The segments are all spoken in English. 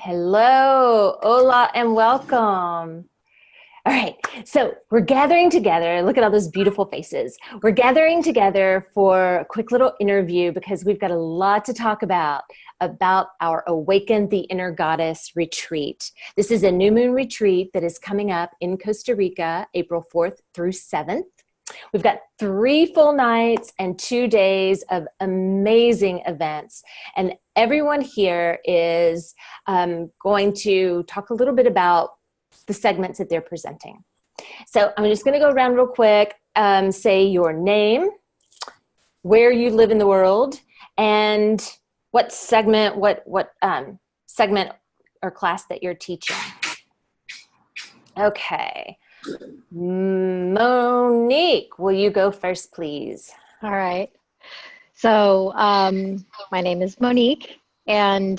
Hello, hola, and welcome. All right, so we're gathering together. Look at all those beautiful faces. We're gathering together for a quick little interview because we've got a lot to talk about our Awaken the Inner Goddess retreat. This is a new moon retreat that is coming up in Costa Rica, April 4th through 7th. We've got 3 full nights and 2 days of amazing events. And everyone here is going to talk a little bit about the segments that they're presenting. So I'm just going to go around real quick, say your name, where you live in the world, and what segment, segment or class that you're teaching. Okay. Monique, will you go first, please? All right. So my name is Monique, and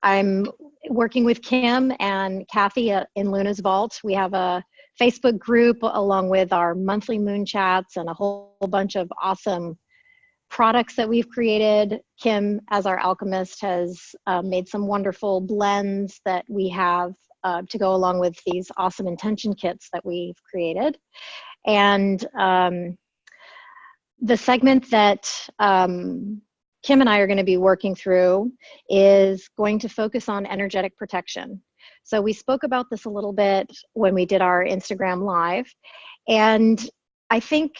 I'm working with Kim and Kathy in Luna's Vault. We have a Facebook group along with our monthly moon chats and a whole bunch of awesome products that we've created. Kim, as our alchemist, has made some wonderful blends that we have to go along with these awesome intention kits that we've created. And the segment that Kim and I are going to be working through is going to focus on energetic protection. So we spoke about this a little bit when we did our Instagram live. And I think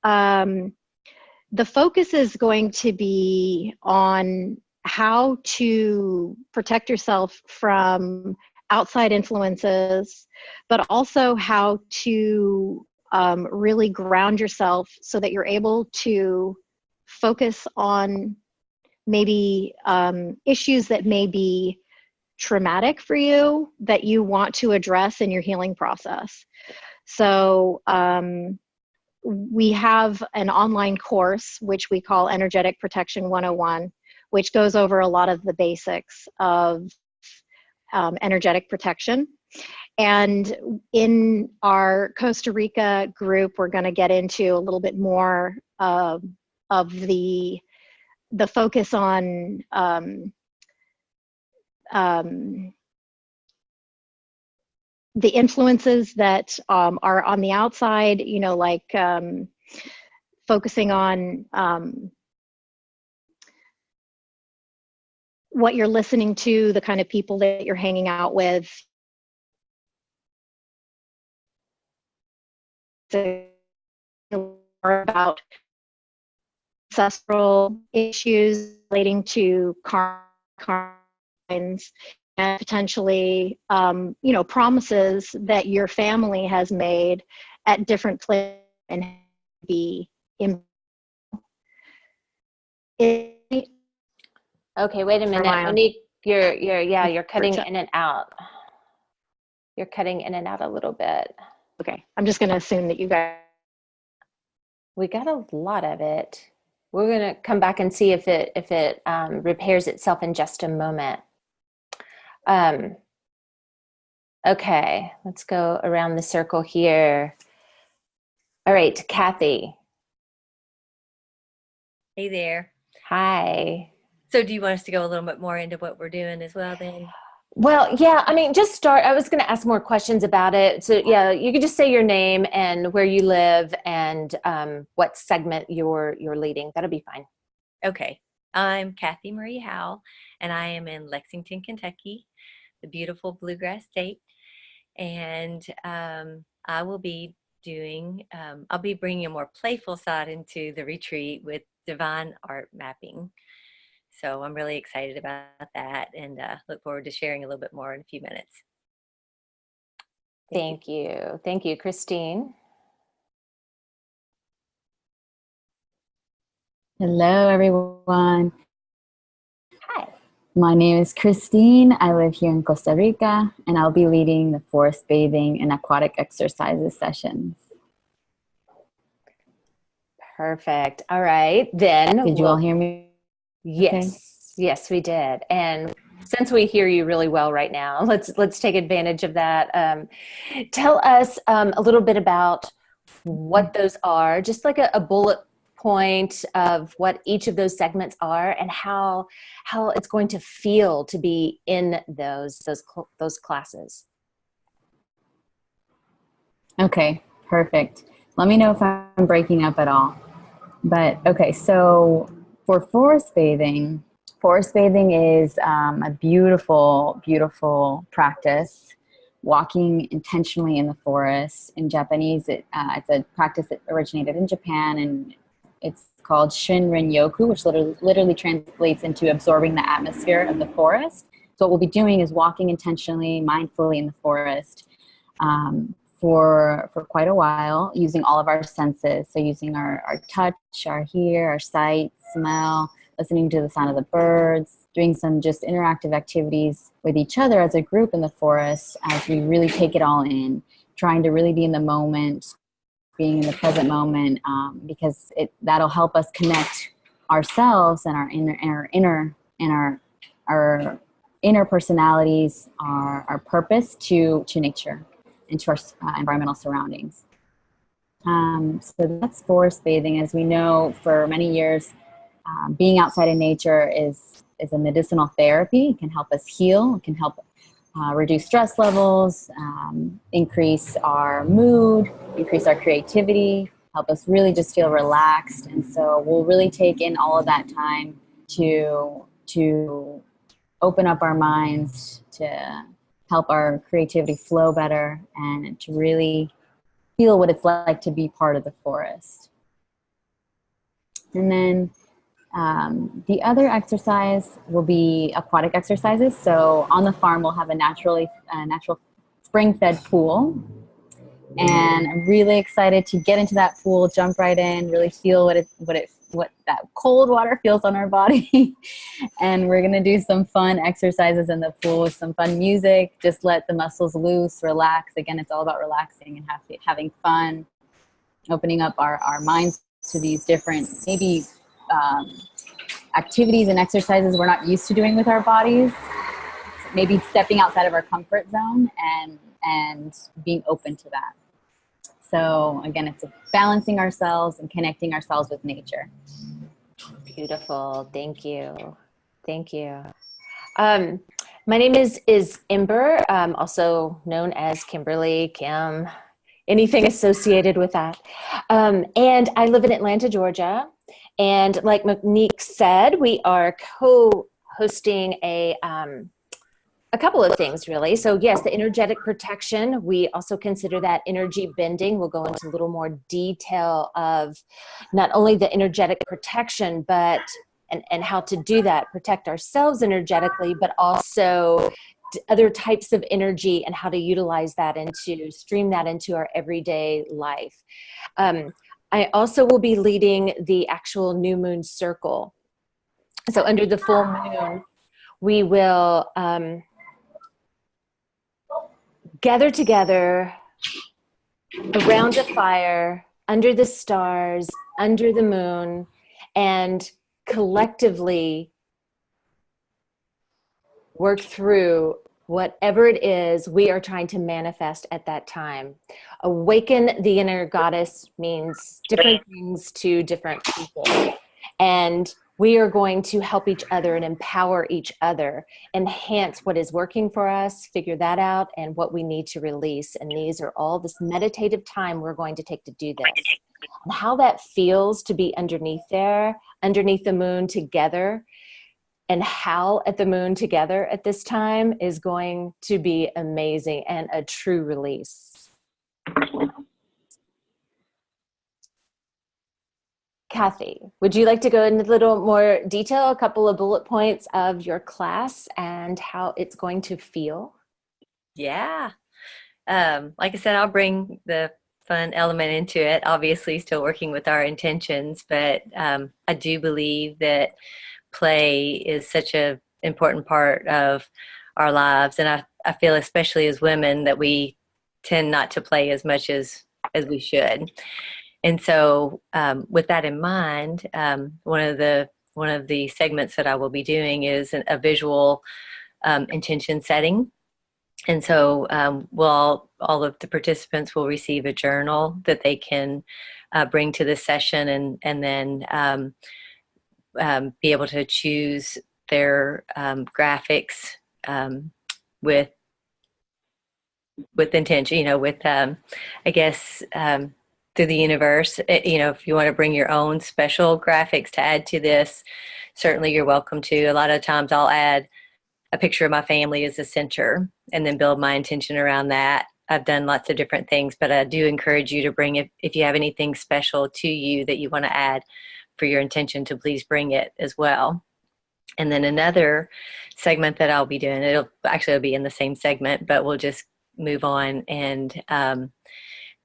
the focus is going to be on how to protect yourself from outside influences, but also how to really ground yourself so that you're able to focus on maybe issues that may be traumatic for you that you want to address in your healing process. So we have an online course, which we call Energetic Protection 101, which goes over a lot of the basics of energetic protection. And in our Costa Rica group, we're going to get into a little bit more of the focus on the influences that are on the outside, you know, like focusing on what you're listening to, the kind of people that you're hanging out with. More about ancestral issues relating to karma and potentially, you know, promises that your family has made at different places and be in. Okay, wait a minute, Monique. You're cutting in and out. You're cutting in and out a little bit. Okay, I'm just going to assume that you guys. We got a lot of it. We're going to come back and see if it repairs itself in just a moment. Okay, let's go around the circle here. All right, Kathy. Hey there. Hi. So do you want us to go a little bit more into what we're doing as well then? Well, yeah, I mean, just start. I was going to ask more questions about it. So yeah, you could just say your name and where you live and what segment you're leading. That'll be fine. Okay. I'm Kathy Marie Howl, and I am in Lexington, Kentucky, the beautiful bluegrass state. And I will be doing, I'll be bringing a more playful side into the retreat with divine art mapping. So I'm really excited about that and look forward to sharing a little bit more in a few minutes. Thank you. Thank you, Christine. Hello, everyone. Hi. My name is Christine. I live here in Costa Rica, and I'll be leading the forest bathing and aquatic exercises sessions. Perfect. All right, then. Did you all hear me? Yes, okay. Yes, we did. And since we hear you really well right now, let's take advantage of that. Tell us a little bit about what those are, just like a bullet point of what each of those segments are and how it's going to feel to be in those classes. Okay, perfect. Let me know if I'm breaking up at all. But okay, so for forest bathing is a beautiful, beautiful practice. Walking intentionally in the forest. In Japanese, it's a practice that originated in Japan, and it's called Shinrin-yoku, which literally translates into absorbing the atmosphere of the forest. So what we'll be doing is walking intentionally, mindfully in the forest for quite a while, using all of our senses. So using our touch, our hear, our sight, smell, listening to the sound of the birds, doing some just interactive activities with each other as a group in the forest as we really take it all in, trying to really be in the moment, being in the present moment, because that'll help us connect ourselves and our inner personalities, our purpose to nature and to our environmental surroundings. So that's forest bathing. As we know, for many years, being outside in nature is a medicinal therapy. It can help us heal. It can help reduce stress levels, increase our mood, increase our creativity, help us really just feel relaxed. And so we'll really take in all of that time to open up our minds, to help our creativity flow better, and to really feel what it's like to be part of the forest. And then the other exercise will be aquatic exercises. So on the farm, we'll have a natural spring-fed pool. And I'm really excited to get into that pool, jump right in, really feel what that cold water feels on our body. And we're going to do some fun exercises in the pool with some fun music. Just let the muscles loose, relax. Again, it's all about relaxing and having fun, opening up our minds to these different, maybe activities and exercises we're not used to doing with our bodies. Maybe stepping outside of our comfort zone and being open to that. So again, it's balancing ourselves and connecting ourselves with nature. Beautiful. Thank you. Thank you. My name is Ember, also known as Kimberly, Kim, anything associated with that. And I live in Atlanta, Georgia. And like Monique said, we are co-hosting a couple of things, really. So yes, the energetic protection, we also consider that energy bending. We'll go into a little more detail of not only the energetic protection, but and how to do that, protect ourselves energetically, but also other types of energy and how to utilize that stream that into our everyday life. I also will be leading the actual new moon circle. So under the full moon, we will gather together around a fire, under the stars, under the moon, and collectively work through whatever it is we are trying to manifest at that time. Awaken the inner goddess means different things to different people. And we are going to help each other and empower each other, enhance what is working for us, figure that out, and what we need to release. And these are all this meditative time we're going to take to do this. And how that feels to be underneath the moon together, and howl at the moon together at this time is going to be amazing and a true release. Kathy, would you like to go into a little more detail, a couple of bullet points of your class and how it's going to feel? Yeah. Like I said, I'll bring the fun element into it, obviously still working with our intentions, but I do believe that play is such an important part of our lives. And I feel, especially as women, that we tend not to play as much as we should. And so with that in mind, one of the segments that I will be doing is a visual intention setting. And so we'll all of the participants will receive a journal that they can bring to the session, and then be able to choose their graphics with intention, with I guess through the universe. If you want to bring your own special graphics to add to this, certainly you're welcome to. A lot of times I'll add a picture of my family as a center and then build my intention around that. I've done lots of different things, but I do encourage you to bring it. If you have anything special to you that you want to add for your intention, to please bring it as well. And then another segment that I'll be doing, it'll be in the same segment, but we'll just move on and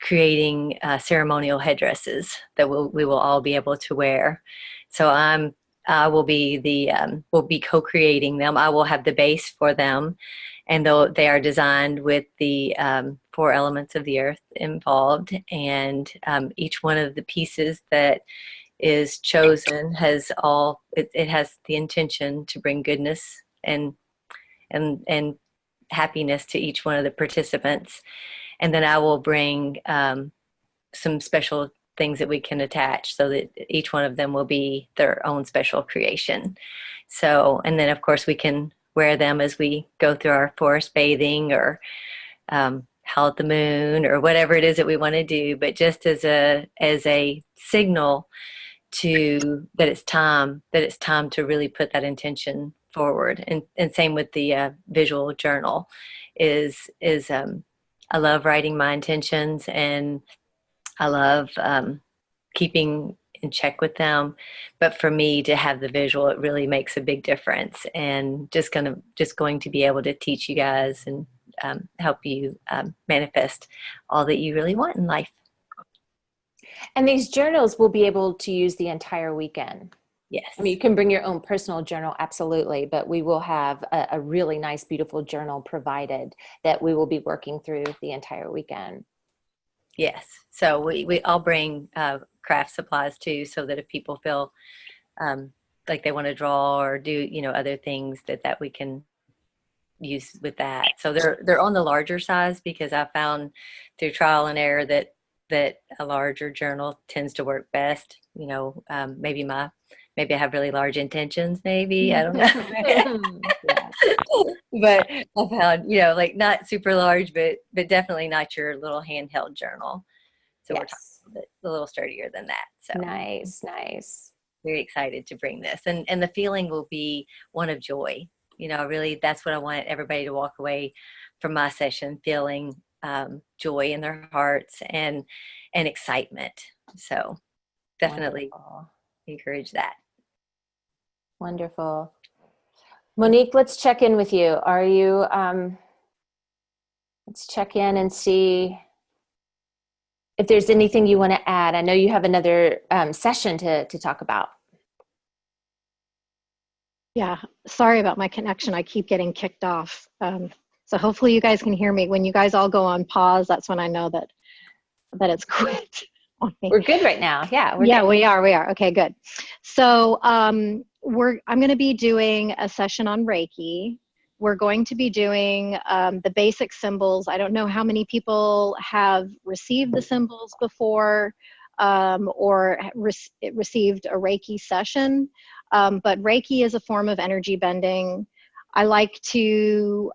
creating ceremonial headdresses that we will all be able to wear. So I will be will be co-creating them. I will have the base for them, and they are designed with the 4 elements of the earth involved, and each one of the pieces that is chosen has it has the intention to bring goodness and happiness to each one of the participants. And then I will bring some special things that we can attach so that each one of them will be their own special creation. So, and then of course we can wear them as we go through our forest bathing or howl at the moon or whatever it is that we want to do, but just as a signal that it's time to really put that intention forward. And same with the visual journal is I love writing my intentions, and I love keeping in check with them. But for me to have the visual, it really makes a big difference, and just going to be able to teach you guys and help you manifest all that you really want in life. And these journals will be able to use the entire weekend. Yes. I mean, you can bring your own personal journal, absolutely, but we will have a really nice, beautiful journal provided that we will be working through the entire weekend. Yes. So I'll bring craft supplies too, so that if people feel like they want to draw or do, other things that we can use with that. So they're on the larger size, because I found through trial and error that a larger journal tends to work best. Maybe I have really large intentions, maybe, I don't know. But I found, like not super large, but definitely not your little handheld journal. So We're talking a little sturdier than that. So Nice. Very excited to bring this. And the feeling will be one of joy. Really, that's what I want everybody to walk away from my session feeling, joy in their hearts and excitement. So definitely encourage that. Wonderful. Monique, let's check in with you. Are you, let's check in and see if there's anything you want to add. I know you have another session to talk about. Yeah, sorry about my connection. I keep getting kicked off. So hopefully you guys can hear me. When you guys all go on pause, that's when I know that it's quit on me. We're good right now. Yeah. Good. We are. Okay, good. So I'm going to be doing a session on Reiki. We're going to be doing the basic symbols. I don't know how many people have received the symbols before or received a Reiki session, but Reiki is a form of energy bending. I like to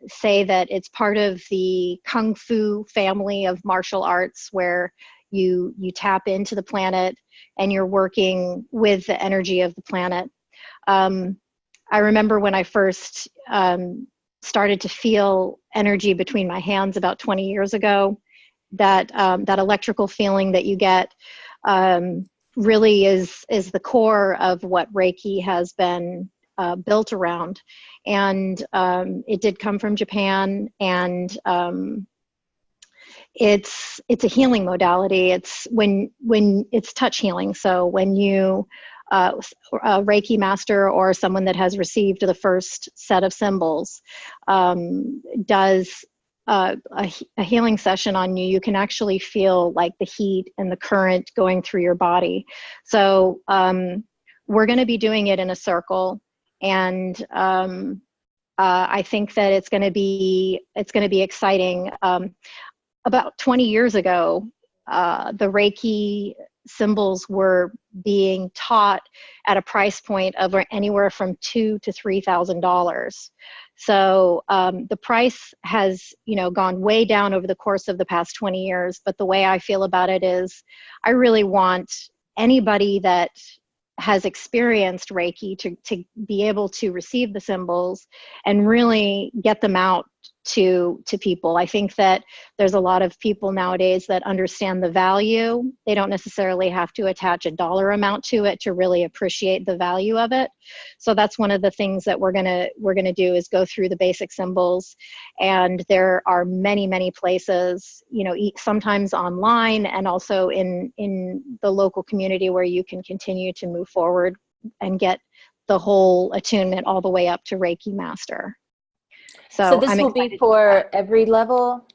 say that it's part of the Kung Fu family of martial arts, where you tap into the planet and you're working with the energy of the planet. I remember when I first started to feel energy between my hands about 20 years ago, that electrical feeling that you get really is the core of what Reiki has been built around. And it did come from Japan, and it's a healing modality. It's when it's touch healing. So when you a Reiki master or someone that has received the first set of symbols does a healing session on you, you can actually feel like the heat and the current going through your body. So we're going to be doing it in a circle, and I think that it's going to be exciting. About 20 years ago, the Reiki symbols were being taught at a price point of anywhere from $2,000 to $3,000. So the price has, gone way down over the course of the past 20 years. But the way I feel about it is, I really want anybody that has experienced Reiki to be able to receive the symbols and really get them out to people. I think that there's a lot of people nowadays that understand the value. They don't necessarily have to attach a dollar amount to it to really appreciate the value of it. So that's one of the things that we're gonna do, is go through the basic symbols. And there are many places, sometimes online and also in the local community, where you can continue to move forward and get the whole attunement all the way up to Reiki Master. So this will be for every level?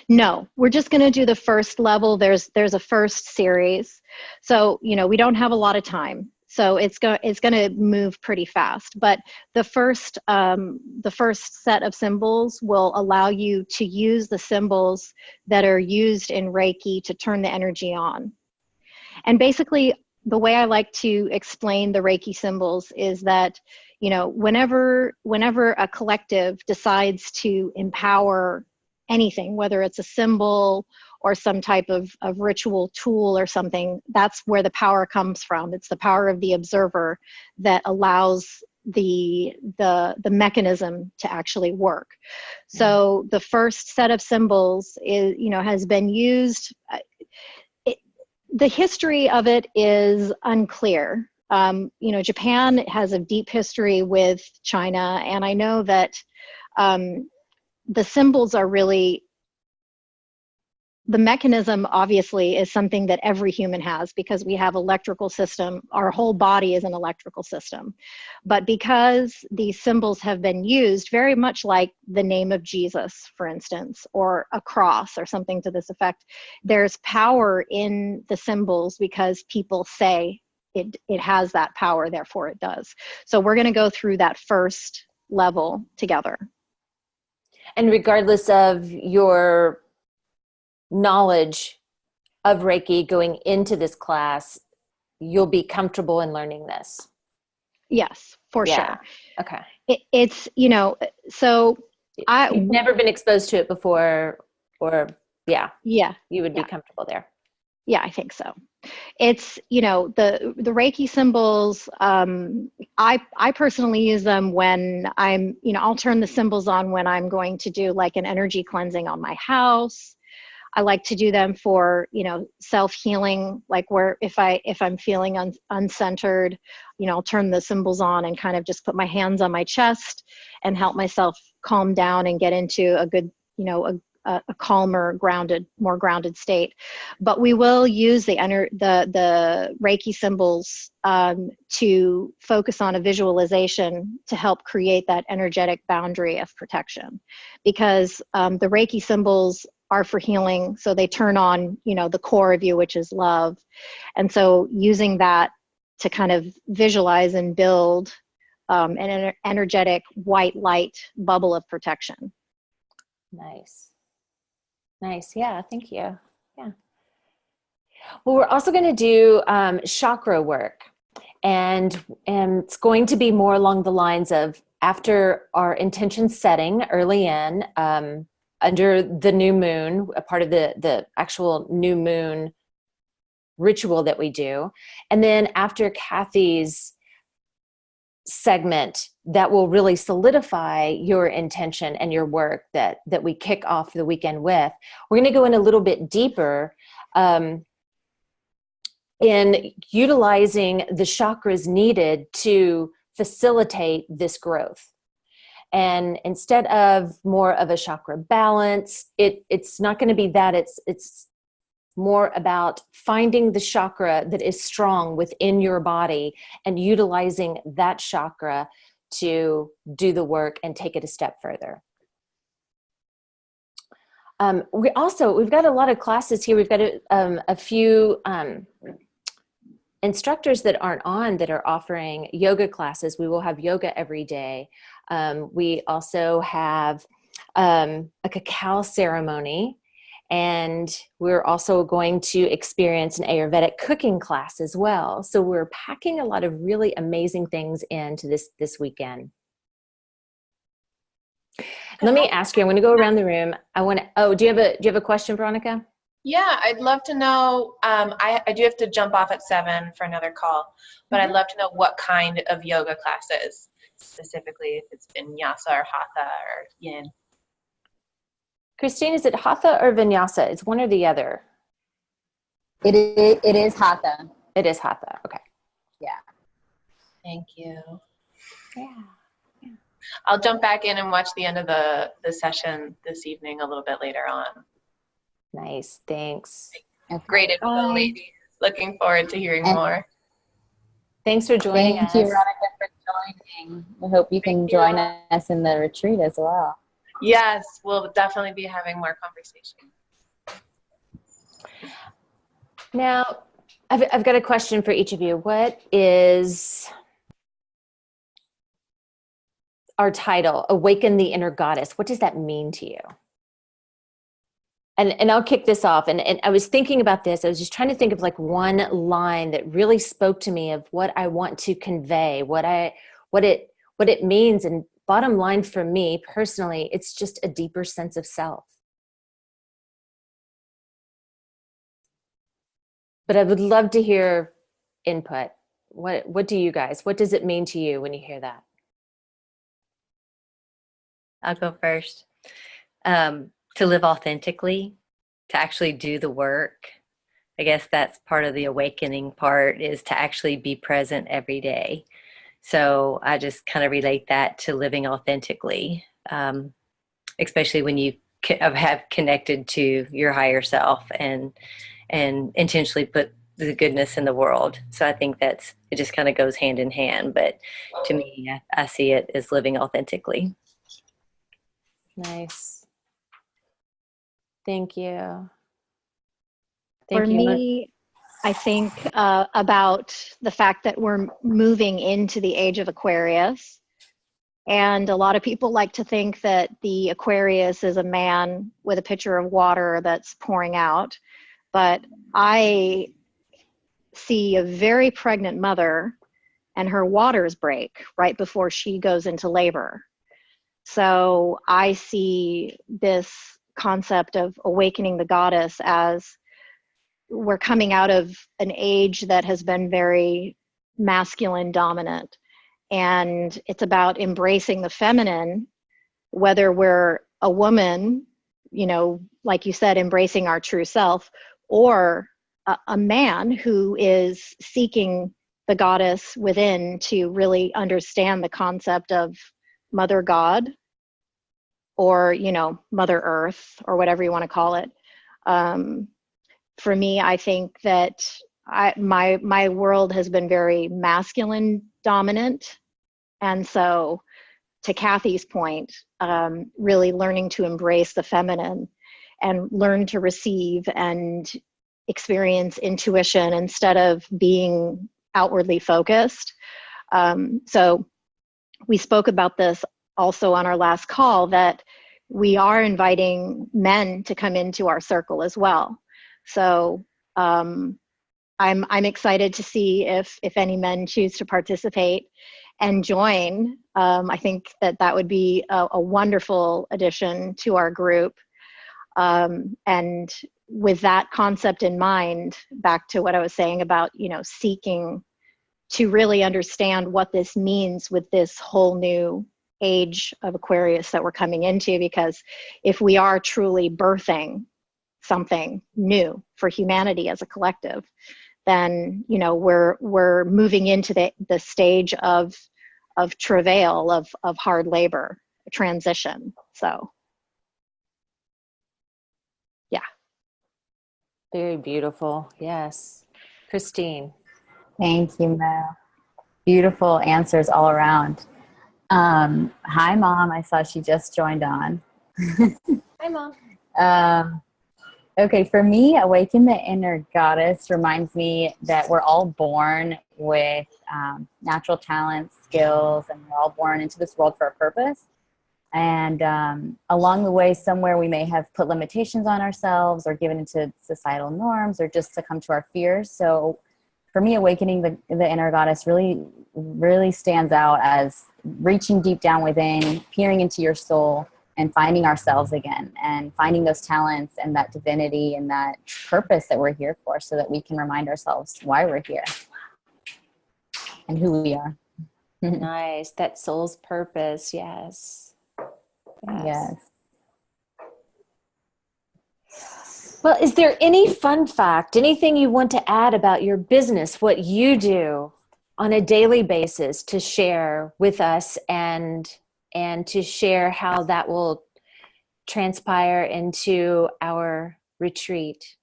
No, we're just going to do the first level. There's a first series. So, we don't have a lot of time. So it's going to move pretty fast. But the first set of symbols will allow you to use the symbols that are used in Reiki to turn the energy on. And basically, the way I like to explain the Reiki symbols is that, whenever a collective decides to empower anything, whether it's a symbol or some type of ritual tool or something, that's where the power comes from. It's the power of the observer that allows the mechanism to actually work. So the first set of symbols is, has been used. The history of it is unclear. Japan has a deep history with China, and I know that the symbols are really, the mechanism obviously is something that every human has, because we have electrical system. Our whole body is an electrical system. But because these symbols have been used very much like the name of Jesus, for instance, or a cross or something to this effect, there's power in the symbols because people say it has that power, therefore it does. So we're going to go through that first level together. And regardless of your knowledge of Reiki going into this class, you'll be comfortable in learning this. Yes, for sure. Okay. It's, so you've never been exposed to it before, or you would be comfortable there. Yeah, I think so. It's, the Reiki symbols, I personally use them when I'm, I'll turn the symbols on when I'm going to do like an energy cleansing on my house. I like to do them for, self-healing, like where if I'm feeling uncentered, I'll turn the symbols on and kind of just put my hands on my chest and help myself calm down and get into a good, a calmer, more grounded state. But we will use the Reiki symbols to focus on a visualization to help create that energetic boundary of protection, because the Reiki symbols are for healing. So they turn on, the core of you, which is love. And so using that to kind of visualize and build an energetic white light bubble of protection. Nice. Yeah, thank you. Yeah. Well, we're also going to do chakra work, and it's going to be more along the lines of, after our intention setting early in, under the new moon, a part of the actual new moon ritual that we do. And then after Kathy's segment, that will really solidify your intention and your work that we kick off the weekend with, we're going to go in a little bit deeper in utilizing the chakras needed to facilitate this growth. And instead of more of a chakra balance, it's not going to be that. It's more about finding the chakra that is strong within your body and utilizing that chakra to do the work and take it a step further. We've got a lot of classes here. We've got a few instructors that aren't on that are offering yoga classes. We will have yoga every day. We also have a cacao ceremony, and we're also going to experience an Ayurvedic cooking class as well. So we're packing a lot of really amazing things into this weekend. Let me ask you, I'm going to go around the room. Do you have a question, Veronica? Yeah, I'd love to know, I do have to jump off at 7 for another call, but I'd love to know what kind of yoga classes, specifically if it's vinyasa or hatha or yin. Christine, is it hatha or vinyasa? It's one or the other. It is hatha. It is hatha. Okay. Yeah. Thank you. Yeah. I'll jump back in and watch the end of the session this evening a little bit later on. Nice. Thanks. Great info, ladies. Looking forward to hearing more. Thanks for joining us. Thank you, Veronica, for joining. We hope you can join us in the retreat as well. Yes, we'll definitely be having more conversation. Now, I've got a question for each of you. What is our title, Awaken the Inner Goddess? What does that mean to you? And I'll kick this off. And I was thinking about this. I was just trying to think of like one line that really spoke to me of what I want to convey, what it means. And bottom line for me personally, it's just a deeper sense of self. But I would love to hear input. What do you guys, what does it mean to you when you hear that? I'll go first. To live authentically, to actually do the work. I guess that's part of the awakening part, is to actually be present every day. So I just kind of relate that to living authentically, especially when you have connected to your higher self and intentionally put the goodness in the world. So I think it just kind of goes hand in hand. But to me, I see it as living authentically. Nice. Thank you. For me, I think about the fact that we're moving into the age of Aquarius. And a lot of people like to think that the Aquarius is a man with a pitcher of water that's pouring out. But I see a very pregnant mother and her waters break right before she goes into labor. So I see this concept of awakening the goddess as we're coming out of an age that has been very masculine dominant, and it's about embracing the feminine, whether we're a woman, like you said, embracing our true self, or a man who is seeking the goddess within to really understand the concept of Mother God, or, Mother Earth, or whatever you want to call it. For me, I think that my world has been very masculine dominant. And so, to Kathy's point, really learning to embrace the feminine and learn to receive and experience intuition instead of being outwardly focused. So we spoke about this also on our last call, that we are inviting men to come into our circle as well. So I'm excited to see if any men choose to participate and join. I think that would be a wonderful addition to our group. And with that concept in mind, back to what I was saying about, seeking to really understand what this means with this whole new age of Aquarius that we're coming into, because if we are truly birthing something new for humanity as a collective, then we're moving into the stage of travail, of hard labor, transition. So yeah. Very beautiful. Yes. Christine. Thank you, Mel. Beautiful answers all around. Hi, Mom. I saw she just joined on. Hi, Mom. Okay, for me, Awaken the Inner Goddess reminds me that we're all born with natural talents, skills, and we're all born into this world for a purpose. And along the way, somewhere we may have put limitations on ourselves or given into societal norms or just succumb to our fears. So for me, awakening the inner goddess really stands out as reaching deep down within, peering into your soul, and finding ourselves again, and finding those talents and that divinity and that purpose that we're here for, so that we can remind ourselves why we're here and who we are. Nice. That soul's purpose. Yes. Yes. Well, is there any fun fact, anything you want to add about your business, what you do on a daily basis to share with us, and to share how that will transpire into our retreat?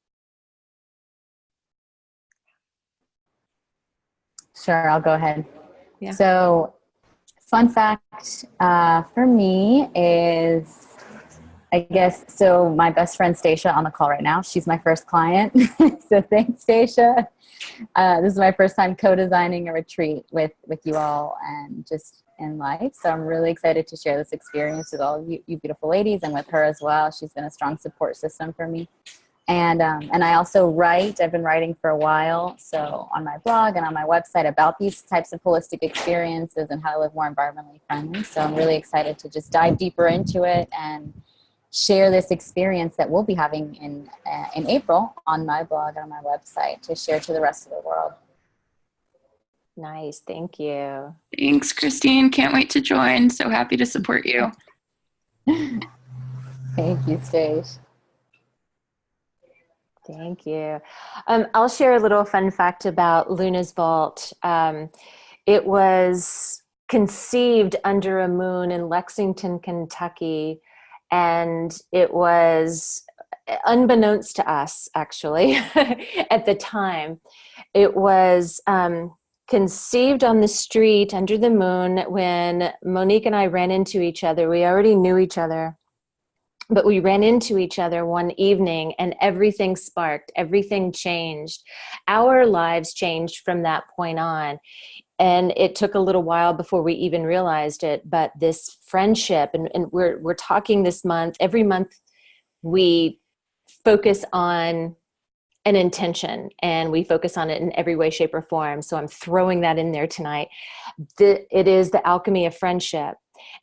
Sure, I'll go ahead. Yeah. So, fun fact for me is, I guess, so my best friend Stacia on the call right now, she's my first client. So thanks, Stacia. This is my first time co-designing a retreat with you all and just in life. So I'm really excited to share this experience with all of you beautiful ladies, and with her as well. She's been a strong support system for me. And I also write. I've been writing for a while, so on my blog and on my website, about these types of holistic experiences and how to live more environmentally friendly. So I'm really excited to just dive deeper into it and share this experience that we'll be having in April on my blog and on my website, to share to the rest of the world. Nice. Thank you. Thanks, Christine. Can't wait to join. So happy to support you. Thank you, Stace. Thank you. I'll share a little fun fact about Luna's Vault. It was conceived under a moon in Lexington, Kentucky, and it was, unbeknownst to us, actually, at the time, it was conceived on the street under the moon when Monique and I ran into each other. We already knew each other, but we ran into each other one evening, and everything sparked, everything changed. Our lives changed from that point on. And it took a little while before we even realized it, but this friendship, and we're talking this month, every month we focus on an intention, and we focus on it in every way, shape, or form. So I'm throwing that in there tonight. It is the alchemy of friendship.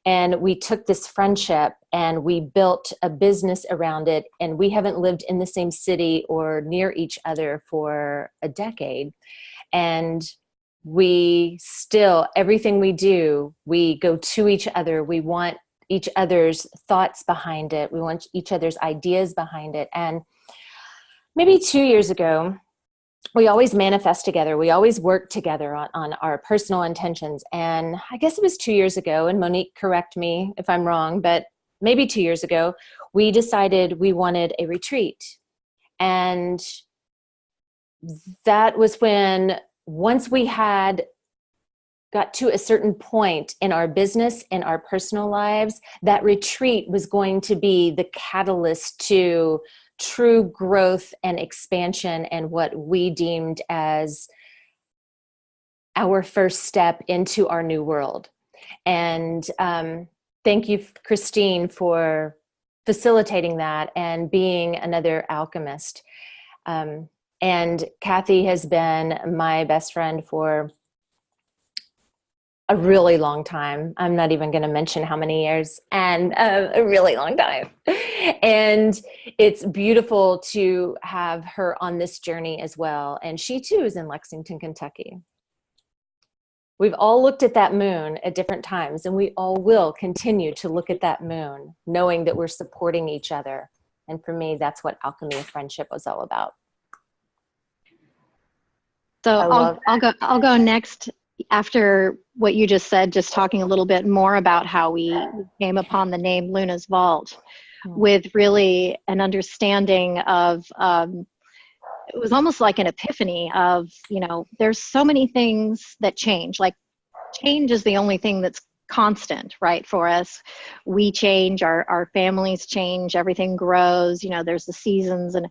And we took this friendship and we built a business around it. And we haven't lived in the same city or near each other for a decade. And we still, everything we do, we go to each other. We want each other's thoughts behind it. We want each other's ideas behind it. And maybe 2 years ago, we always manifest together. We always work together on our personal intentions. And I guess it was 2 years ago, and Monique, correct me if I'm wrong, but maybe 2 years ago, we decided we wanted a retreat. And that was when, once we had got to a certain point in our business and our personal lives, that retreat was going to be the catalyst to true growth and expansion, and what we deemed as our first step into our new world. And thank you, Christine, for facilitating that and being another alchemist. And Kathy has been my best friend for a really long time. I'm not even going to mention how many years, and a really long time. And it's beautiful to have her on this journey as well. And she too is in Lexington, Kentucky. We've all looked at that moon at different times, and we all will continue to look at that moon, knowing that we're supporting each other. And for me, that's what Alchemy of Friendship was all about. So I'll go next after what you just said, just talking a little bit more about how we came upon the name Luna's Vault, with really an understanding of, it was almost like an epiphany of, there's so many things that change. Like, change is the only thing that's constant, right, for us. We change, our families change, everything grows, there's the seasons, and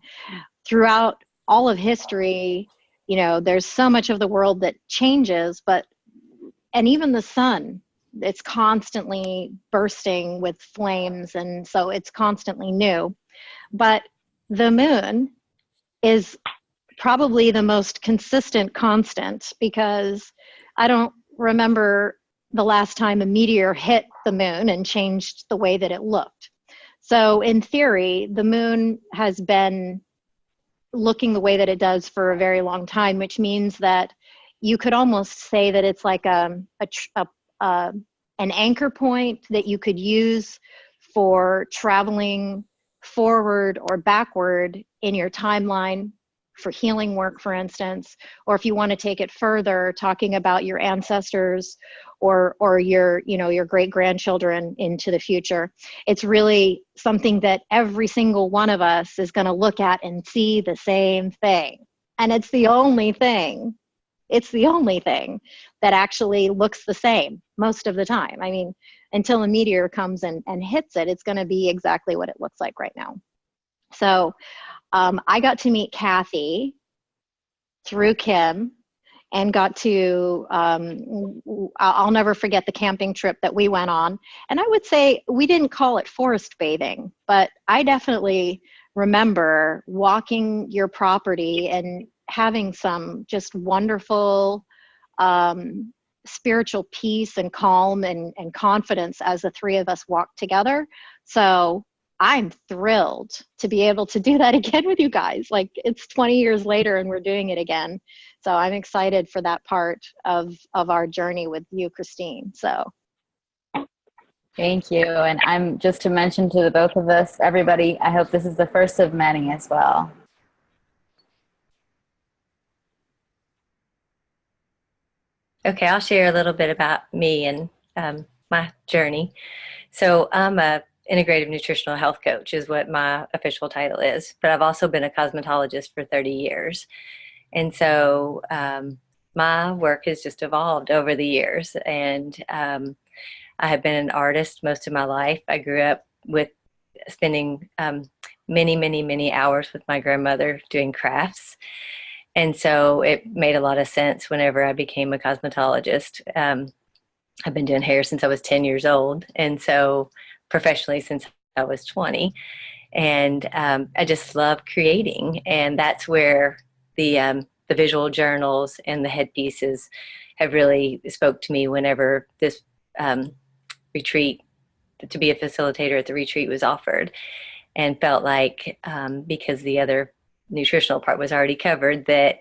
throughout all of history, there's so much of the world that changes, and even the sun, it's constantly bursting with flames, and so it's constantly new. But the moon is probably the most consistent constant, because I don't remember the last time a meteor hit the moon and changed the way that it looked. So in theory, the moon has been looking the way that it does for a very long time, which means that you could almost say that it's like an anchor point that you could use for traveling forward or backward in your timeline for healing work, for instance, or if you want to take it further, talking about your ancestors or your great grandchildren into the future. It's really something that every single one of us is going to look at and see the same thing. And it's the only thing that actually looks the same most of the time. I mean, until a meteor comes and hits it, it's going to be exactly what it looks like right now. So I got to meet Kathy through Kim, and got to, I'll never forget the camping trip that we went on. And I would say we didn't call it forest bathing, but I definitely remember walking your property and having some just wonderful spiritual peace and calm and confidence as the three of us walked together. So I'm thrilled to be able to do that again with you guys. Like, it's 20 years later and we're doing it again. So I'm excited for that part of our journey with you, Christine. So Thank you. And I'm just to mention to the both of us, everybody, I hope this is the first of many as well. Okay, I'll share a little bit about me and my journey. So I'm a integrative nutritional health coach is what my official title is, but I've also been a cosmetologist for 30 years. And so my work has just evolved over the years, and I have been an artist most of my life. I grew up with spending many hours with my grandmother doing crafts. And so it made a lot of sense whenever I became a cosmetologist. I've been doing hair since I was 10 years old, and so professionally since I was 20. And I just love creating, and that's where the visual journals and the headpieces have really spoke to me whenever this retreat, to be a facilitator at the retreat, was offered, and felt like because the other nutritional part was already covered, that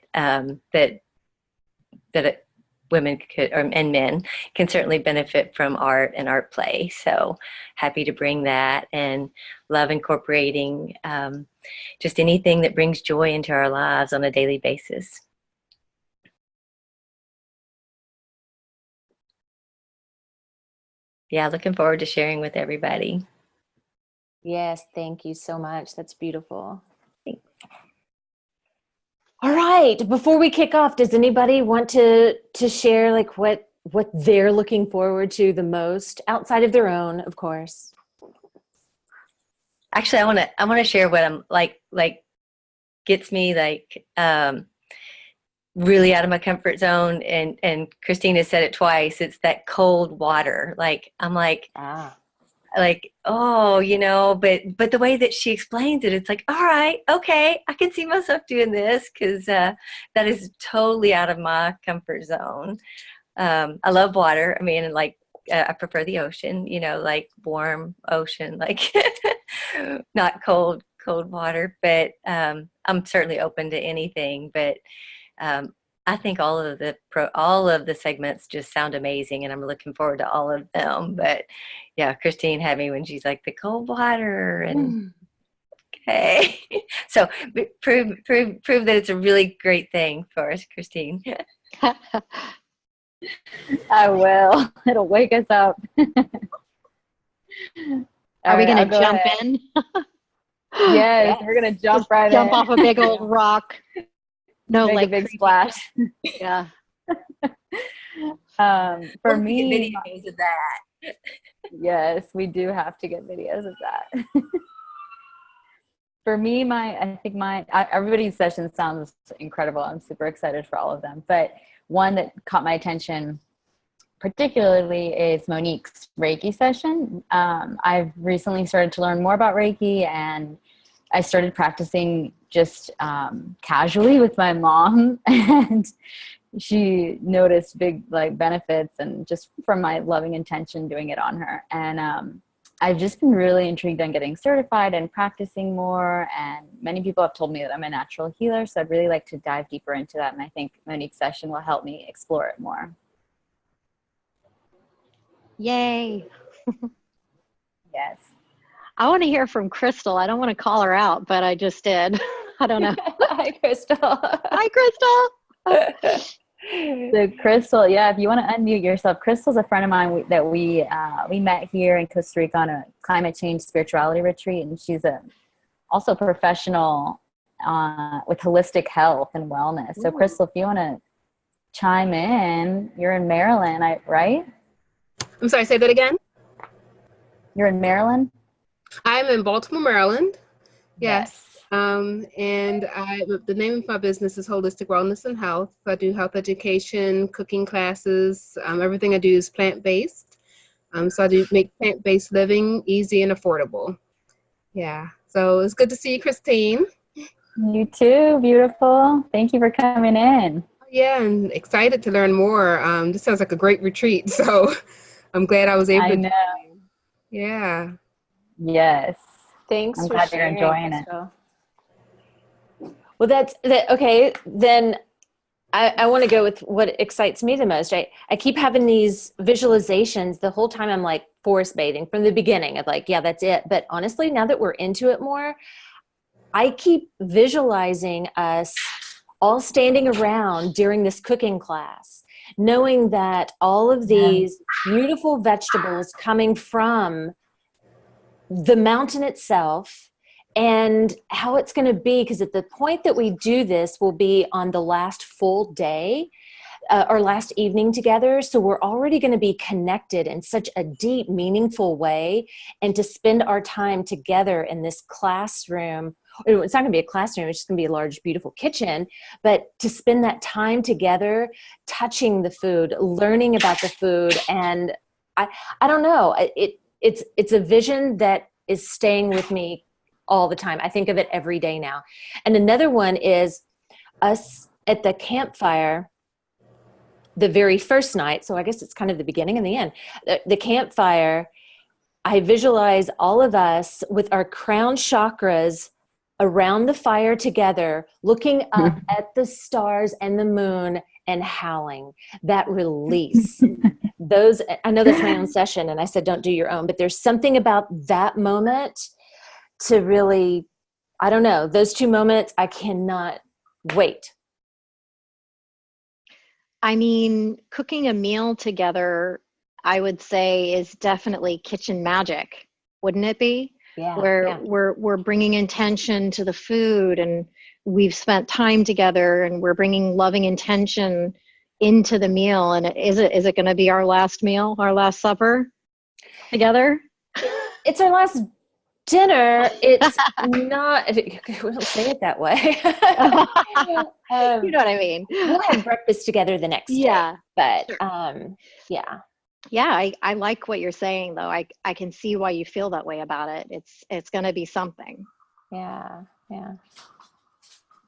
women could, and men can certainly benefit from art and art play. So happy to bring that, and love incorporating just anything that brings joy into our lives on a daily basis. Yeah, looking forward to sharing with everybody. Yes, thank you so much. That's beautiful. Thanks. All right, before we kick off, does anybody want to share like what they're looking forward to the most outside of their own, of course? Actually, I want to share what I'm like gets me like really out of my comfort zone, and Christina said it twice. It's that cold water. Like, I'm like, like, oh, but the way that she explains it, it's like, all right, okay, I can see myself doing this, because that is totally out of my comfort zone. I love water. I mean, like, I prefer the ocean, like warm ocean, like not cold water, but I'm certainly open to anything. But I think all of the segments just sound amazing, and I'm looking forward to all of them. But yeah, Christine had me when she's like the cold water, and okay, so prove that it's a really great thing for us, Christine. I will. It'll wake us up. Are we going to jump in? Yes, we're going to jump right jump in. Off a big old rock. No, Make like a big splash. Yeah. For We'll have to get me, videos of that. yes, we do have to get videos of that. For me, everybody's session sounds incredible. I'm super excited for all of them. But one that caught my attention particularly is Monique's Reiki session. I've recently started to learn more about Reiki, and I started practicing just casually with my mom, and she noticed big benefits, and just from my loving intention doing it on her. And I've just been really intrigued on getting certified and practicing more. And many people have told me that I'm a natural healer, so I'd really like to dive deeper into that. And I think Monique's session will help me explore it more. Yay. Yes. I want to hear from Crystal. I don't want to call her out, but I just did. I don't know. Hi, Crystal. Hi, Crystal. So Crystal, yeah, if you want to unmute yourself, Crystal's a friend of mine that we met here in Costa Rica on a climate change spirituality retreat, and she's also a professional with holistic health and wellness. So Crystal, if you want to chime in, you're in Maryland, right? I'm sorry, say that again? You're in Maryland? I'm in Baltimore, Maryland. Yes. Yes. And the name of my business is Holistic Wellness and Health. I do health education, cooking classes. Everything I do is plant-based. So I do make plant-based living easy and affordable. Yeah. So it's good to see you, Christine. You too. Beautiful. Thank you for coming in. Yeah, and excited to learn more. This sounds like a great retreat. So I'm glad I was able to. I know. Yeah. Yes. Thanks I'm for glad sharing, you're enjoying Crystal. Well, that's okay. Then I want to go with what excites me the most. I keep having these visualizations the whole time. I'm like forest bathing from the beginning of yeah, that's it. But honestly, now that we're into it more, I keep visualizing us all standing around during this cooking class, knowing that all of these beautiful vegetables coming from the mountain itself, and how it's going to be, because at the point that we do this will be on the last full day or last evening together. So we're already going to be connected in such a deep, meaningful way. And to spend our time together in this classroom, it's not going to be a classroom, it's just going to be a large, beautiful kitchen, but to spend that time together, touching the food, learning about the food. And I don't know, it's a vision that is staying with me all the time. I think of it every day now. And another one is us at the campfire the very first night. So I guess it's kind of the beginning and the end. The campfire, I visualize all of us with our crown chakras around the fire together, looking up at the stars and the moon and howling. That release. I know that's my own session, and I said don't do your own, but there's something about that moment to really, I don't know, those two moments, I cannot wait. I mean, cooking a meal together, I would say, is definitely kitchen magic, wouldn't it be? Yeah. Where we're bringing intention to the food, and we've spent time together, and we're bringing loving intention into the meal. And is it going to be our last meal, our last supper together? It's our last dinner. It's not, we don't say it that way. You know what I mean? We'll have breakfast together the next day. But sure. Yeah. Yeah, I like what you're saying, though. I can see why you feel that way about it. It's going to be something. Yeah.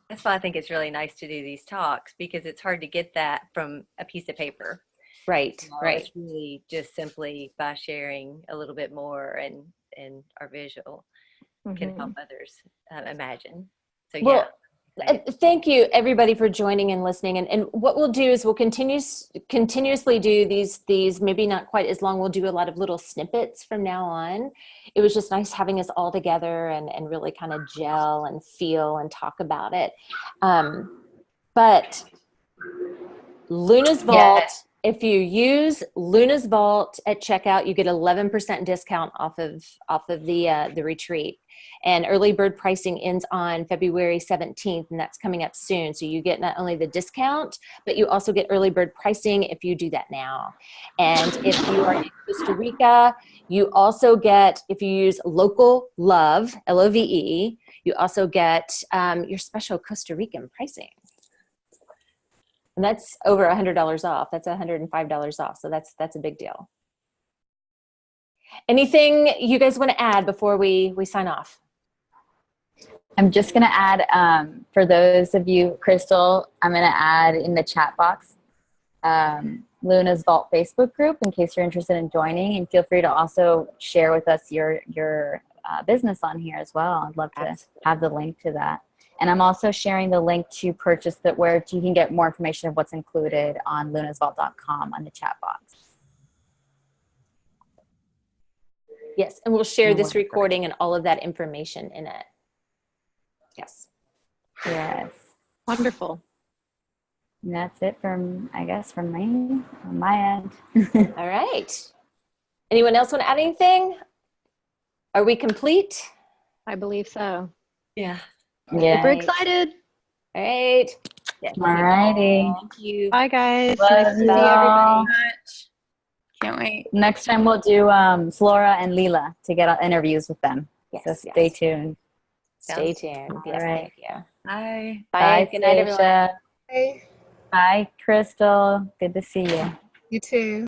That's why I think it's really nice to do these talks, because it's hard to get that from a piece of paper. Right. It's really just simply by sharing a little bit more, and our visual can help others imagine. So well, thank you everybody for joining and listening. And what we'll do is we'll continuously do these maybe not quite as long. We'll do a lot of little snippets from now on. It was just nice having us all together and really kind of gel and feel and talk about it. But Luna's Vault if you use Luna's Vault at checkout, you get 11% discount off of the retreat. And early bird pricing ends on February 17th, and that's coming up soon. So you get not only the discount, but you also get early bird pricing if you do that now. And if you are in Costa Rica, you also get, if you use Local Love, LOVE, you also get your special Costa Rican pricing. And that's over $100 off. That's $105 off. So that's a big deal. Anything you guys want to add before we sign off? I'm just going to add, for those of you, Crystal, I'm going to add in the chat box Luna's Vault Facebook group in case you're interested in joining. And feel free to also share with us your business on here as well. I'd love to have the link to that. And I'm also sharing the link to purchase that, where you can get more information of what's included on lunasvault.com on the chat box. Yes, and we'll share this recording and all of that information in it. Yes. Yes. Wonderful. And that's it from, I guess, from me, on my end. All right. Anyone else want to add anything? Are we complete? I believe so. Yeah. Yeah. Super excited. All right. All righty. Thank you. Bye, guys. Love Nice to see you all. everybody. Much. Can't wait. Next time we'll do Flora and Leela to get interviews with them. Yes, So yes. stay tuned. Stay tuned. Yes, right. thank you. Bye. Bye. Good night, everyone. Stacia. Hey, Bye, Crystal. Good to see you. you too.